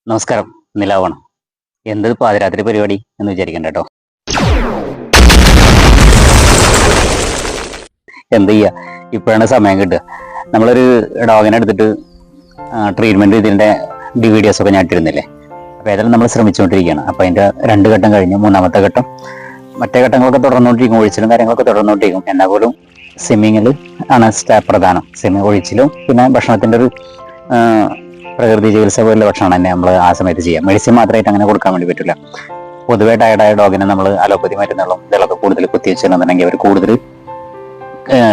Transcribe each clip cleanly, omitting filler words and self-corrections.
നമസ്കാരം. നിലാവണം. എന്ത് പാതിരാത്രി പരിപാടി എന്ന് വിചാരിക്കണ്ട കേട്ടോ. എന്ത് ചെയ്യാ, ഇപ്പോഴാണ് സമയം കിട്ടുക. നമ്മളൊരു ഡോഗിനെ എടുത്തിട്ട് ട്രീറ്റ്മെന്റ് ഇതിന്റെ DVDs ഒക്കെ ഞാൻ ഇട്ടിരുന്നില്ലേ. അപ്പൊ ഏതായാലും നമ്മൾ ശ്രമിച്ചുകൊണ്ടിരിക്കുകയാണ്. അപ്പൊ അതിന്റെ 2 ഘട്ടം കഴിഞ്ഞു. 3-ാമത്തെ ഘട്ടം. മറ്റേ ഘട്ടങ്ങളൊക്കെ തുടർന്നുകൊണ്ടിരിക്കും, ഒഴിച്ചിലും കാര്യങ്ങളൊക്കെ തുടർന്നുകൊണ്ടിരിക്കും. എന്നാൽ പോലും സ്വിമ്മിങ്ങിൽ ആണ് പ്രധാനം. സ്വിമ്മിങ് ഒഴിച്ചിലും പിന്നെ ഭക്ഷണത്തിന്റെ ഒരു പ്രകൃതി ചികിത്സ പോലുള്ള ഭക്ഷണം തന്നെ നമ്മൾ ആ സമയത്ത് ചെയ്യാം. മെഡിസിൻ മാത്രമായിട്ട് അങ്ങനെ കൊടുക്കാൻ വേണ്ടി പറ്റില്ല. പൊതുവെ ടയർഡായ ഡോഗിനെ നമ്മൾ അലോപ്പതി മരുന്നുകളും ഇതിലൊക്കെ കൂടുതൽ കുത്തിവെച്ചിട്ടുണ്ടെന്നുണ്ടെങ്കിൽ അവർ കൂടുതൽ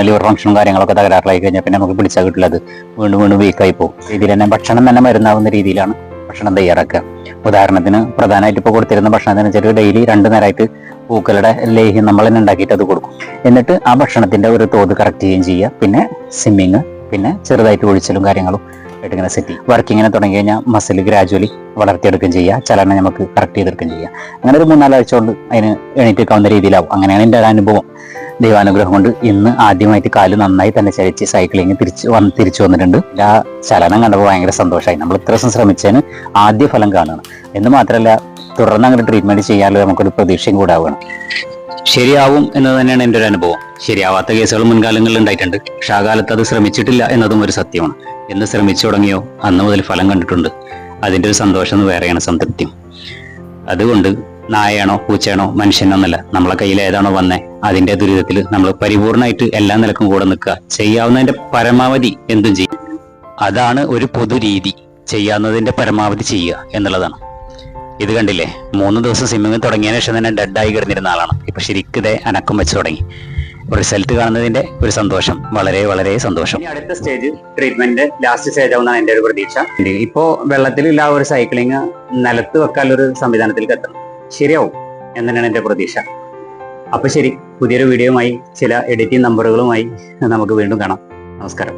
ലിവർ ഫംഗ്ഷനും കാര്യങ്ങളൊക്കെ തകരാറിലായി കഴിഞ്ഞാൽ പിന്നെ നമുക്ക് പിടിച്ചാൽ കിട്ടില്ല. അത് വീണ്ടും വീണ്ടും വീക്കായി പോകും. ഇതിൽ തന്നെ ഭക്ഷണം തന്നെ മരുന്നാവുന്ന രീതിയിലാണ് ഭക്ഷണം തയ്യാറാക്കുക. ഉദാഹരണത്തിന് പ്രധാനമായിട്ട് ഇപ്പോൾ കൊടുത്തിരുന്ന ഭക്ഷണത്തിന് വെച്ചിട്ട് ഡെയിലി 2 നേരമായിട്ട് പൂക്കളുടെ ലേഹ്യം നമ്മൾ തന്നെ ഉണ്ടാക്കിയിട്ട് അത് കൊടുക്കും. എന്നിട്ട് ആ ഭക്ഷണത്തിന്റെ ഒരു തോത് കറക്റ്റ് ചെയ്യുകയും ചെയ്യുക. പിന്നെ സ്വിമ്മിങ്, പിന്നെ ചെറുതായിട്ട് ഒഴിച്ചലും കാര്യങ്ങളും ആയിട്ട് ഇങ്ങനെ സെറ്റ് ചെയ്യും. വർക്കിങ്ങിനെ തുടങ്ങി കഴിഞ്ഞാൽ മസിൽ ഗ്രാജുവലി വളർത്തിയെടുക്കുകയും ചെയ്യുക. ചലനം നമുക്ക് കറക്റ്റ് ചെയ്തെടുക്കുകയും ചെയ്യുക. അങ്ങനെ ഒരു 3-4 ആഴ്ച കൊണ്ട് അതിന് എണീറ്റേക്കാവുന്ന രീതിയിലാവും. അങ്ങനെയാണ് എൻ്റെ ഒരു അനുഭവം. ദൈവാനുഗ്രഹം കൊണ്ട് ഇന്ന് ആദ്യമായിട്ട് കാല് നന്നായി തന്നെ ചലിച്ച് സൈക്ലിങ് തിരിച്ചു വന്നിട്ടുണ്ട്. ആ ചലനം കണ്ടപ്പോൾ ഭയങ്കര സന്തോഷമായി. നമ്മൾ ഇത്ര ദിവസം ശ്രമിച്ചതിന് ആദ്യ ഫലം കാണുകയാണ് എന്ന് മാത്രമല്ല, തുടർന്ന് അങ്ങനെ ട്രീറ്റ്മെന്റ് ചെയ്യാനുള്ള നമുക്കൊരു പ്രതീക്ഷയും കൂടെ ആവുകയാണ്. ശരിയാവും എന്ന് തന്നെയാണ് എൻ്റെ ഒരു അനുഭവം. ശരിയാവാത്ത കേസുകൾ മുൻകാലങ്ങളിൽ ഉണ്ടായിട്ടുണ്ട്. പക്ഷെ ആ കാലത്ത് അത് ശ്രമിച്ചിട്ടില്ല എന്നതും ഒരു സത്യമാണ്. എന്ന് ശ്രമിച്ചു തുടങ്ങിയോ അന്ന് മുതൽ ഫലം കണ്ടിട്ടുണ്ട്. അതിൻ്റെ ഒരു സന്തോഷം വേറെയാണ്, സംതൃപ്തിയും. അതുകൊണ്ട് നായയാണോ പൂച്ചയാണോ മനുഷ്യനൊന്നല്ല, നമ്മളെ കയ്യിൽ ഏതാണോ വന്നേ അതിന്റെ ദുരിതത്തിൽ നമ്മൾ പരിപൂർണമായിട്ട് എല്ലാ നിലക്കും കൂടെ നിൽക്കുക. ചെയ്യാവുന്നതിന്റെ പരമാവധി എന്തും ചെയ്യും. അതാണ് ഒരു പൊതു രീതി. ചെയ്യാവുന്നതിന്റെ പരമാവധി ചെയ്യുക എന്നുള്ളതാണ്. ഇത് കണ്ടില്ലേ, 3 ദിവസം സ്വിമ്മിങ് തുടങ്ങിയതിനു ശേഷം തന്നെ ഡെഡായി കിടന്നിരുന്ന ആളാണ്. ഇപ്പൊ ശരിക്കും അനക്കം വെച്ച് തുടങ്ങി. റിസൾട്ട് കാണുന്നതിന്റെ ഒരു സന്തോഷം, വളരെ വളരെ സന്തോഷം. അടുത്ത സ്റ്റേജ് ട്രീറ്റ്മെന്റ് ലാസ്റ്റ് സ്റ്റേജ് ആവുന്നതാണ് എൻ്റെ ഒരു പ്രതീക്ഷ. ഇപ്പോ വെള്ളത്തിലുള്ള ഒരു സൈക്ലിങ് നിലത്ത് വെക്കാനൊരു സംവിധാനത്തിലേക്ക് എത്തണം. ശരിയാവും എന്ന് തന്നെയാണ് എൻ്റെ പ്രതീക്ഷ. അപ്പൊ ശരി, പുതിയൊരു വീഡിയോയുമായി ചില എഡിറ്റിംഗ് നമ്പറുകളുമായി നമുക്ക് വീണ്ടും കാണാം. നമസ്കാരം.